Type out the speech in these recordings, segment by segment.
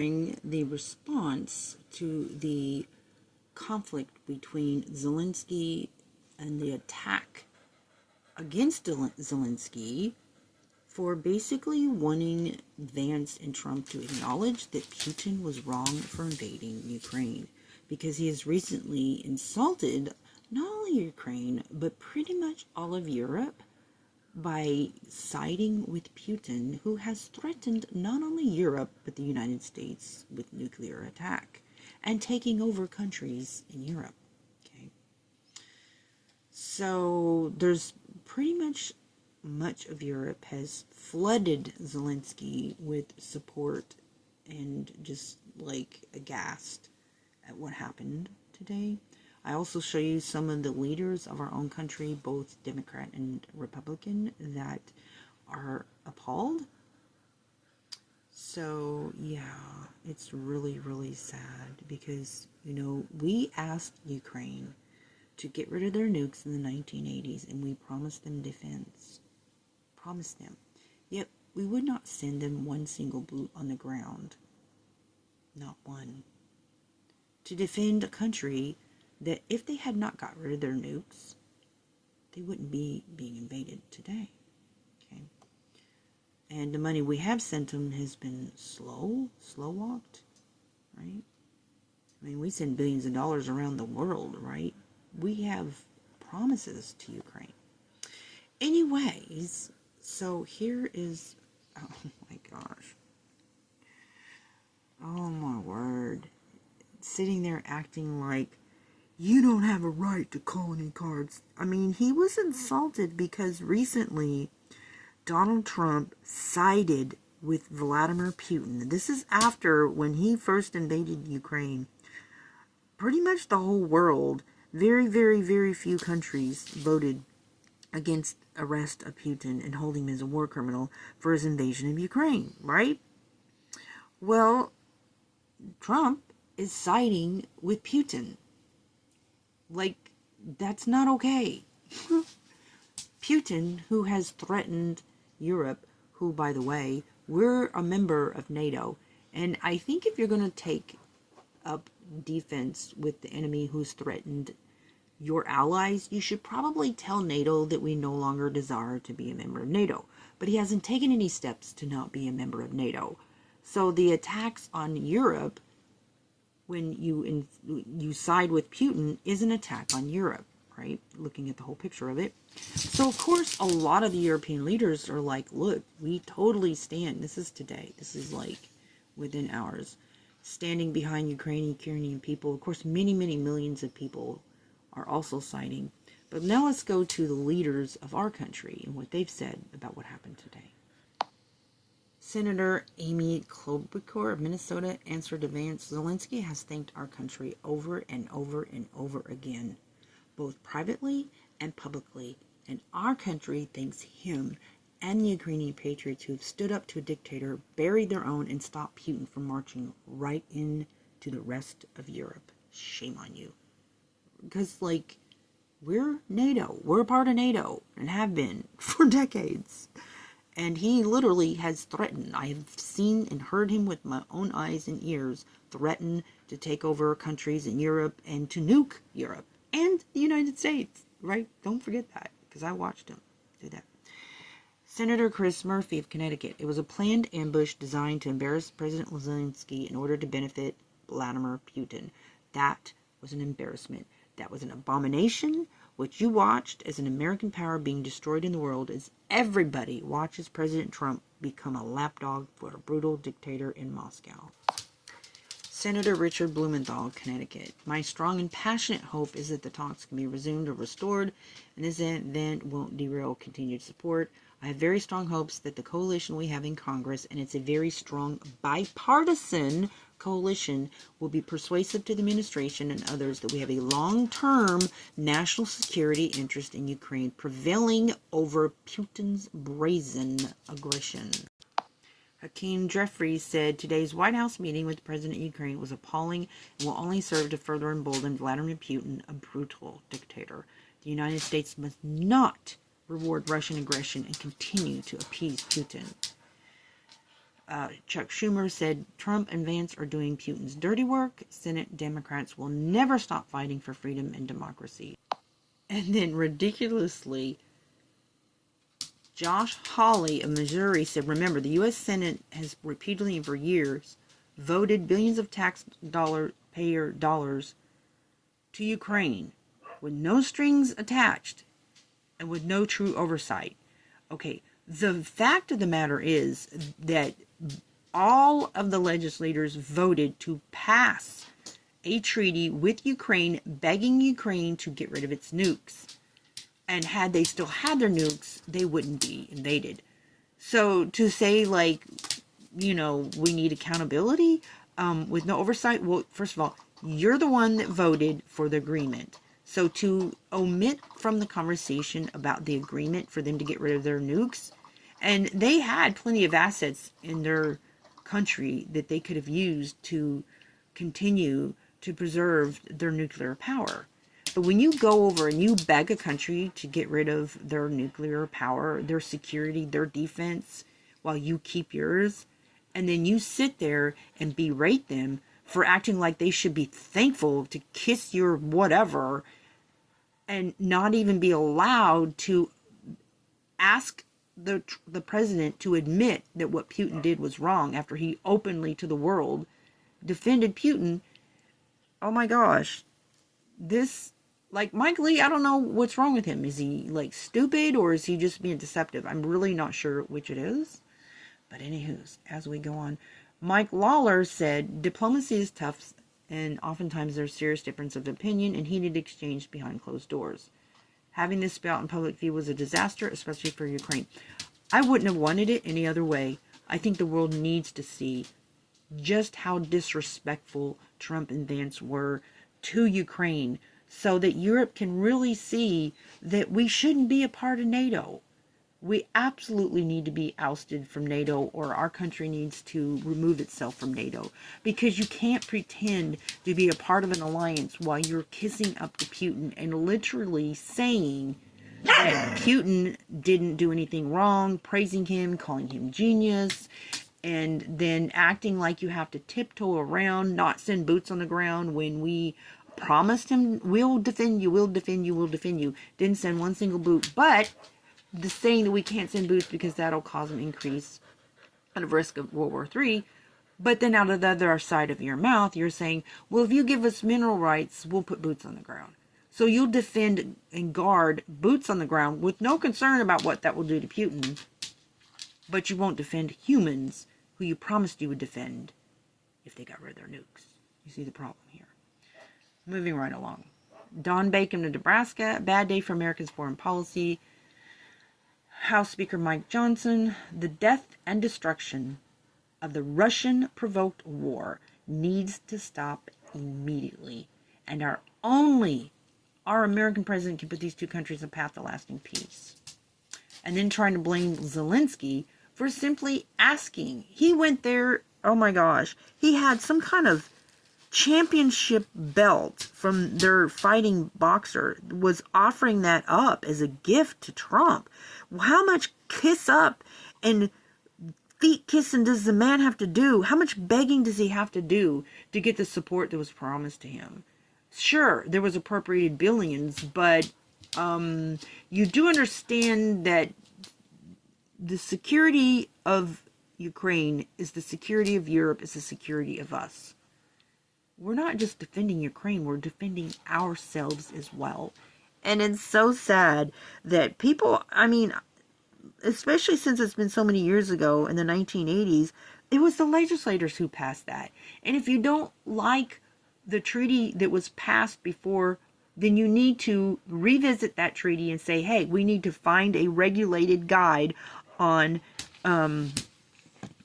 during the response to the conflict between Zelensky and the attack against Zelensky for basically wanting Vance and Trump to acknowledge that Putin was wrong for invading Ukraine, because he has recently insulted not only Ukraine, but pretty much all of Europe by siding with Putin, who has threatened not only Europe, but the United States with nuclear attack and taking over countries in Europe. Okay. So there's pretty much of Europe has flooded Zelensky with support and just like aghast at what happened today. I also show you some of the leaders of our own country, both Democrat and Republican, that are appalled. So yeah, it's really, really sad because, you know, we asked Ukraine to get rid of their nukes in the 1980s, and we promised them defense. Promised them. Yet we would not send them one single boot on the ground. Not one. To defend a country that if they had not got rid of their nukes, they wouldn't be being invaded today. Okay. And the money we have sent them has been slow walked, right? I mean, we send billions of dollars around the world, right? We have promises to Ukraine. Anyways, so here is, oh my gosh. Oh my word. Sitting there acting like, you don't have a right to call any cards. I mean, he was insulted because recently Donald Trump sided with Vladimir Putin. This is after when he first invaded Ukraine. Pretty much the whole world, very, very, very few countries voted against arrest of Putin and holding him as a war criminal for his invasion of Ukraine, right? Well, Trump is siding with Putin. Like, that's not okay. Putin, who has threatened Europe, who, by the way, we're a member of NATO, and I think if you're going to take up defense with the enemy who's threatened your allies, you should probably tell NATO that we no longer desire to be a member of NATO. But he hasn't taken any steps to not be a member of NATO. So the attacks on Europe, when you side with Putin, is an attack on Europe, right? Looking at the whole picture of it. So, of course, a lot of the European leaders are like, look, we totally stand. This is today. This is like within hours. Standing behind Ukrainian people. Of course, many, many millions of people are also siding. But now let's go to the leaders of our country and what they've said about what happened today. Senator Amy Klobuchar of Minnesota answered to Vance. Zelensky has thanked our country over and over and over again, both privately and publicly, and our country thanks him and the Ukrainian patriots who have stood up to a dictator, buried their own, and stopped Putin from marching right into the rest of Europe. Shame on you. Because, like, we're NATO. We're a part of NATO and have been for decades. And he literally has threatened. I have seen and heard him with my own eyes and ears threaten to take over countries in Europe and to nuke Europe and the United States, right? Don't forget that, because I watched him do that. Senator Chris Murphy of Connecticut. It was a planned ambush designed to embarrass President Zelensky in order to benefit Vladimir Putin. That was an embarrassment. That was an abomination. What you watched as an American power being destroyed in the world as everybody watches President Trump become a lapdog for a brutal dictator in Moscow. Senator Richard Blumenthal, Connecticut. My strong and passionate hope is that the talks can be resumed or restored, and this event won't derail continued support. I have very strong hopes that the coalition we have in Congress, and it's a very strong bipartisan coalition, will be persuasive to the administration and others that we have a long-term national security interest in Ukraine prevailing over Putin's brazen aggression. Hakeem Jeffries said today's White House meeting with the President of Ukraine was appalling and will only serve to further embolden Vladimir Putin, a brutal dictator. The United States must not reward Russian aggression and continue to appease Putin. Chuck Schumer said Trump and Vance are doing Putin's dirty work. Senate Democrats will never stop fighting for freedom and democracy. And then ridiculously, Josh Hawley of Missouri said, remember, the U.S. Senate has repeatedly for years voted billions of taxpayer dollars to Ukraine with no strings attached and with no true oversight. Okay, the fact of the matter is that all of the legislators voted to pass a treaty with Ukraine, begging Ukraine to get rid of its nukes. And had they still had their nukes, they wouldn't be invaded. So to say, like, we need accountability with no oversight, well, first of all, you're the one that voted for the agreement. So to omit from the conversation about the agreement for them to get rid of their nukes, and they had plenty of assets in their country that they could have used to continue to preserve their nuclear power. But when you go over and you beg a country to get rid of their nuclear power, their security, their defense, while you keep yours, and then you sit there and berate them for acting like they should be thankful to kiss your whatever, and not even be allowed to ask the president to admit that what Putin did was wrong after he openly to the world defended Putin. Oh my gosh. This, like, Mike Lee, I don't know what's wrong with him. Is he, like, stupid, or is he just being deceptive? I'm really not sure which it is. But anywho's, as we go on, Mike Lawler said, diplomacy is tough, and oftentimes there's serious difference of opinion and heated exchange behind closed doors. Having this spout in public view was a disaster, especially for Ukraine. I wouldn't have wanted it any other way. I think the world needs to see just how disrespectful Trump and Vance were to Ukraine, so that Europe can really see that we shouldn't be a part of NATO. We absolutely need to be ousted from NATO, or our country needs to remove itself from NATO, because you can't pretend to be a part of an alliance while you're kissing up to Putin and literally saying that Putin didn't do anything wrong, praising him, calling him genius, and then acting like you have to tiptoe around, not send boots on the ground when we promised him, we'll defend you, we'll defend you, we'll defend you. Didn't send one single boot, but the saying that we can't send boots because that'll cause an increase of risk of World War III. But then out of the other side of your mouth, you're saying, well, if you give us mineral rights, we'll put boots on the ground. So you'll defend and guard boots on the ground with no concern about what that will do to Putin, but you won't defend humans who you promised you would defend if they got rid of their nukes. You see the problem here. Moving right along. Don Bacon of Nebraska, bad day for America's foreign policy. House Speaker Mike Johnson, the death and destruction of the Russian-provoked war needs to stop immediately. And our American president can put these two countries on a path to lasting peace. And then trying to blame Zelensky for simply asking. He went there, oh my gosh, he had some kind of championship belt from their fighting boxer, was offering that up as a gift to Trump. How much kiss up and feet kissing does the man have to do? How much begging does he have to do to get the support that was promised to him? Sure, there was appropriated billions, but you do understand that the security of Ukraine is the security of Europe, is the security of us. We're not just defending Ukraine, we're defending ourselves as well. And it's so sad that people, I mean, especially since it's been so many years ago in the 1980s, it was the legislators who passed that. And if you don't like the treaty that was passed before, then you need to revisit that treaty and say, hey, we need to find a regulated guide on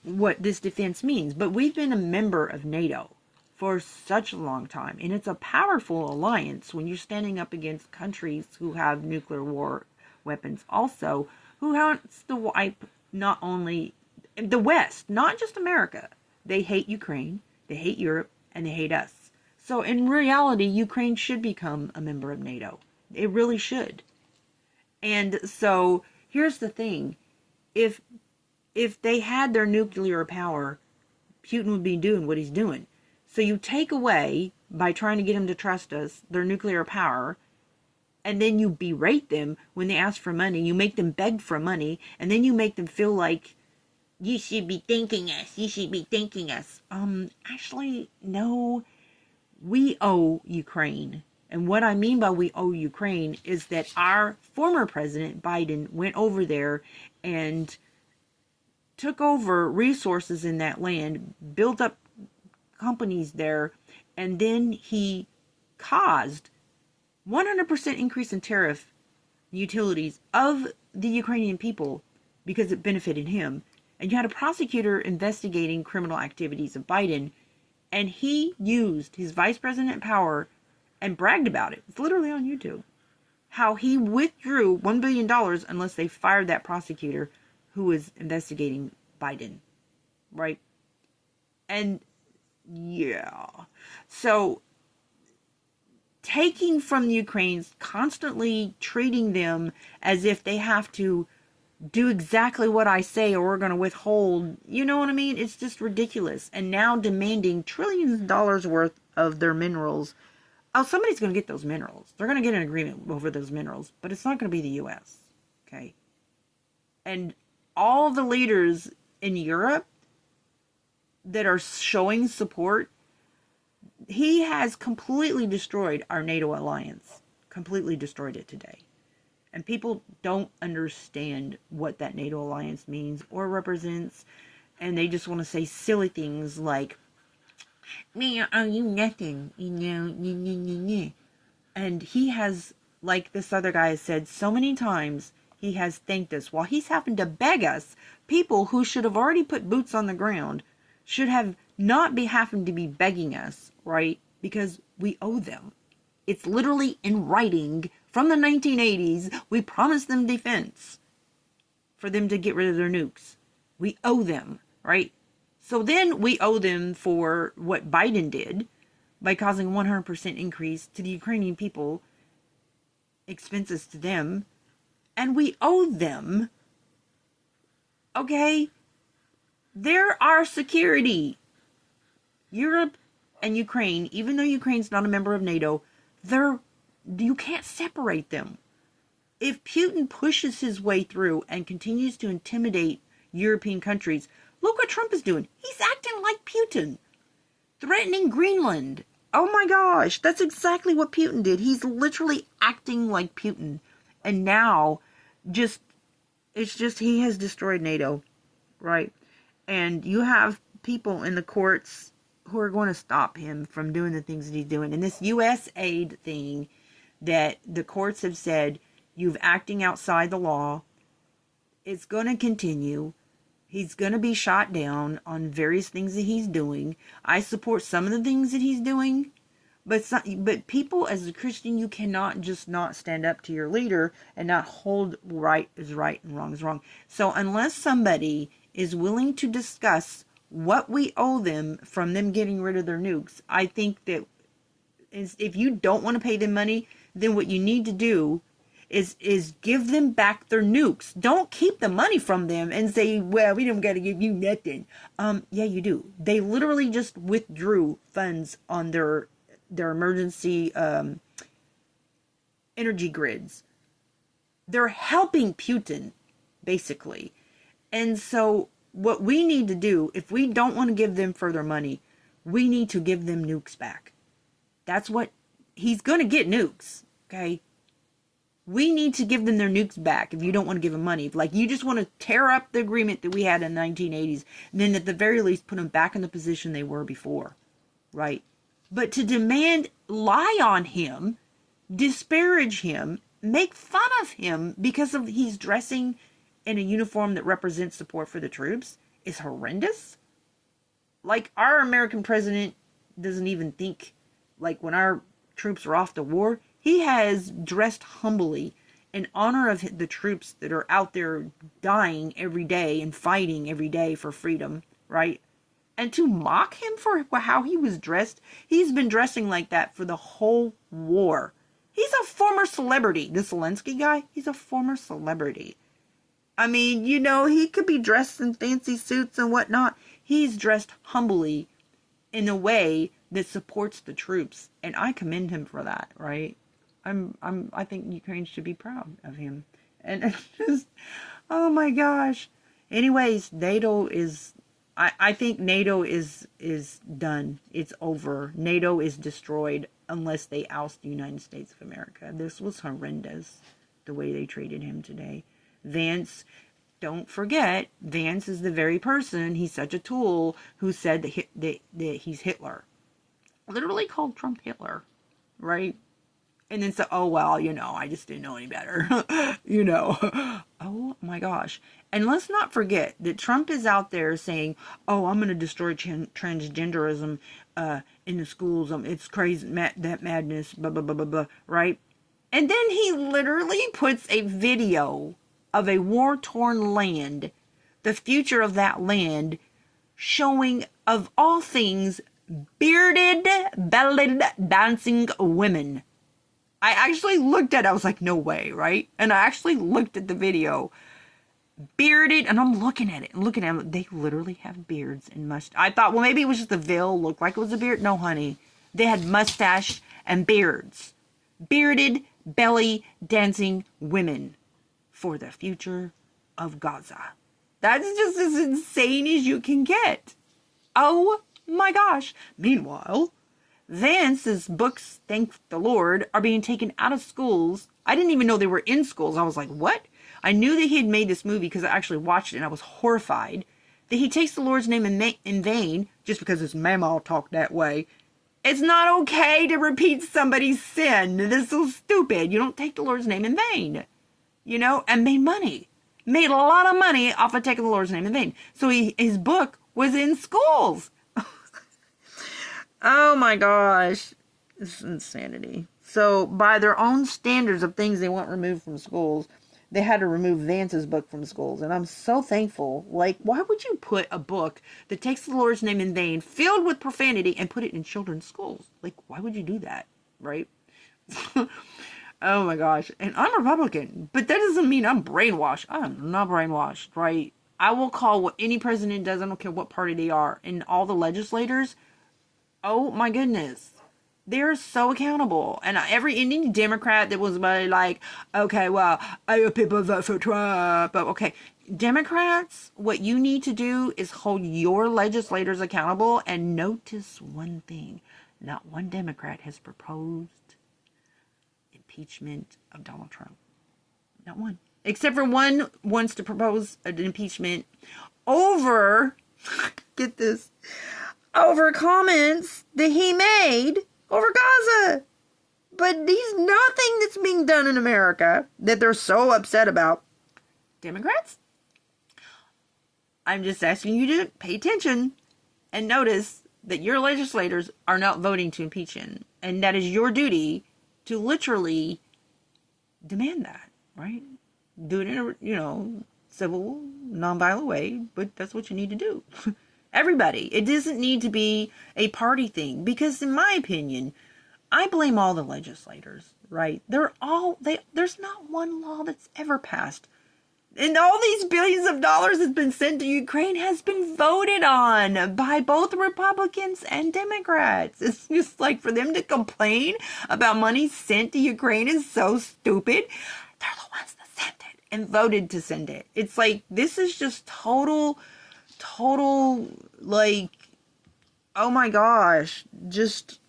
what this defense means. But we've been a member of NATO for such a long time, and it's a powerful alliance when you're standing up against countries who have nuclear war weapons also, who wants to wipe not only the West, not just America. They hate Ukraine, they hate Europe, and they hate us. So in reality, Ukraine should become a member of NATO. It really should. And so here's the thing. If if they had their nuclear power, Putin would be doing what he's doing. So you take away, by trying to get him to trust us, their nuclear power, and then you berate them when they ask for money. You make them beg for money, and then you make them feel like, you should be thanking us. You should be thanking us. Actually, no. We owe Ukraine. And what I mean by we owe Ukraine is that our former president, Biden, went over there and took over resources in that land, built up companies there, and then he caused 100% increase in tariff utilities of the Ukrainian people because it benefited him. And you had a prosecutor investigating criminal activities of Biden, and he used his vice president power and bragged about it. It's literally on YouTube. How he withdrew $1 billion unless they fired that prosecutor who was investigating Biden. Right? And yeah. So taking from the Ukrainians, constantly treating them as if they have to do exactly what I say or we're going to withhold, you know what I mean? It's just ridiculous. And now demanding trillions of dollars worth of their minerals. Oh, somebody's going to get those minerals. They're going to get an agreement over those minerals, but it's not going to be the U.S. Okay? And all the leaders in Europe that are showing support, he has completely destroyed our NATO alliance. Completely destroyed it today. And people don't understand what that NATO alliance means or represents. And they just want to say silly things like, me, are you nothing? You know, And he has, like this other guy has said so many times, he has thanked us. While he's having to beg us, people who should have already put boots on the ground should have not be having to be begging us, right? Because we owe them. It's literally in writing from the 1980s. We promised them defense for them to get rid of their nukes. We owe them, right? So then we owe them for what Biden did by causing 100% increase to the Ukrainian people, expenses to them, and we owe them, okay? They're our security. Europe and Ukraine, even though Ukraine's not a member of NATO, you can't separate them. If Putin pushes his way through and continues to intimidate European countries, look what Trump is doing. He's acting like Putin, threatening Greenland. Oh my gosh, that's exactly what Putin did. He's literally acting like Putin. And now, he has destroyed NATO, right? And you have people in the courts who are going to stop him from doing the things that he's doing. And this U.S. aid thing that the courts have said, you're acting outside the law, it's going to continue. He's going to be shot down on various things that he's doing. I support some of the things that he's doing, but people, as a Christian, you cannot just not stand up to your leader and not hold right is right and wrong is wrong. So unless somebody is willing to discuss what we owe them from them getting rid of their nukes, I think that if you don't want to pay them money, then what you need to do is give them back their nukes. Don't keep the money from them and say, well, we don't got to give you nothing. Yeah, you do. They literally just withdrew funds on their emergency energy grids. They're helping Putin, basically. And so what we need to do, if we don't want to give them further money, we need to give them nukes back. That's what he's going to get, nukes, okay? We need to give them their nukes back if you don't want to give them money. If, like, you just want to tear up the agreement that we had in the 1980s, then at the very least put them back in the position they were before, right? But to demand, lie on him, disparage him, make fun of him because of he's dressing in a uniform that represents support for the troops is horrendous. Like, our American president doesn't even think, like, when our troops are off to war, he has dressed humbly in honor of the troops that are out there dying every day and fighting every day for freedom, right? And to mock him for how he was dressed, he's been dressing like that for the whole war. He's a former celebrity. This Zelensky guy, he's a former celebrity. I mean, you know, he could be dressed in fancy suits and whatnot. He's dressed humbly in a way that supports the troops, and I commend him for that, right? I think Ukraine should be proud of him. And it's just, oh my gosh. Anyways, NATO is, I think NATO is done. It's over. NATO is destroyed unless they oust the United States of America. This was horrendous, the way they treated him today. Vance, don't forget, Vance is the very person, he's such a tool, who said that he's Hitler. Literally called Trump Hitler, right? And then said, oh, well, you know, I just didn't know any better. You know. Oh, my gosh. And let's not forget that Trump is out there saying, oh, I'm going to destroy transgenderism in the schools. It's crazy, that madness, blah, blah, blah, blah, blah, right? And then he literally puts a video of a war-torn land, the future of that land, showing, of all things, bearded, bellied, dancing women. I actually looked at it, I was like, no way, right? And I actually looked at the video. Bearded, and I'm looking at it, and looking at them, they literally have beards and mustache. I thought, well, maybe it was just the veil looked like it was a beard. No, honey. They had mustache and beards. Bearded, belly, dancing women for the future of Gaza. That's just as insane as you can get. Oh my gosh. Meanwhile, Vance's books, thank the Lord, are being taken out of schools. I didn't even know they were in schools. I was like, what? I knew that he had made this movie because I actually watched it and I was horrified that he takes the Lord's name in vain just because his mama talked that way. It's not okay to repeat somebody's sin. This is so stupid. You don't take the Lord's name in vain. You know, and made money. Made a lot of money off of taking the Lord's name in vain. So his book was in schools. Oh my gosh. This is insanity. So by their own standards of things they want removed from schools, they had to remove Vance's book from schools. And I'm so thankful. Like, why would you put a book that takes the Lord's name in vain, filled with profanity, and put it in children's schools? Like, why would you do that? Right? Oh my gosh. And I'm Republican, but that doesn't mean I'm brainwashed. I'm not brainwashed, right? I will call what any president does, I don't care what party they are, and all the legislators, oh my goodness. They're so accountable. And any Democrat that was like, okay, well, people vote for Trump. But okay, Democrats, what you need to do is hold your legislators accountable. And notice one thing. Not one Democrat has proposed impeachment of Donald Trump. Not one. Except for one wants to propose an impeachment over, get this, over comments that he made over Gaza. But there's nothing that's being done in America that they're so upset about. Democrats, I'm just asking you to pay attention and notice that your legislators are not voting to impeach him. And that is your duty to literally demand that, right? Do it in a, civil, nonviolent way, but that's what you need to do. Everybody. It doesn't need to be a party thing, because in my opinion, I blame all the legislators, right? There's not one law that's ever passed. And all these billions of dollars that's been sent to Ukraine has been voted on by both Republicans and Democrats. It's just like, for them to complain about money sent to Ukraine is so stupid. They're the ones that sent it and voted to send it. It's like, this is just total, like, oh my gosh, just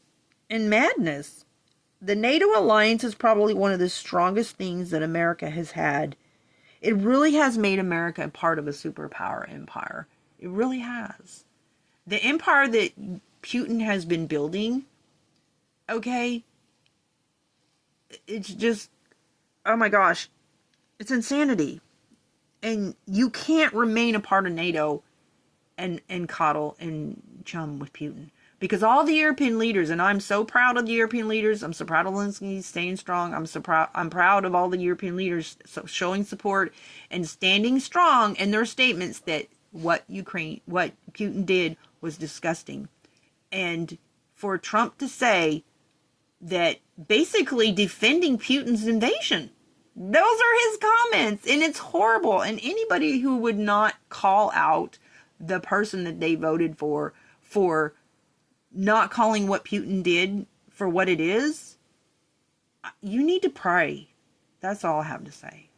in madness. The NATO alliance is probably one of the strongest things that America has had. It really has made America a part of a superpower empire. It really has. The empire that Putin has been building, okay, it's just, oh my gosh, it's insanity. And you can't remain a part of NATO and coddle and chum with Putin. Because all the European leaders, and I'm so proud of the European leaders, I'm so proud of Zelensky staying strong, I'm proud of all the European leaders showing support and standing strong in their statements that what Putin did was disgusting. And for Trump to say that, basically defending Putin's invasion, Those are his comments, and it's horrible. And anybody who would not call out the person that they voted for not calling what Putin did for what it is, you need to pray. That's all I have to say.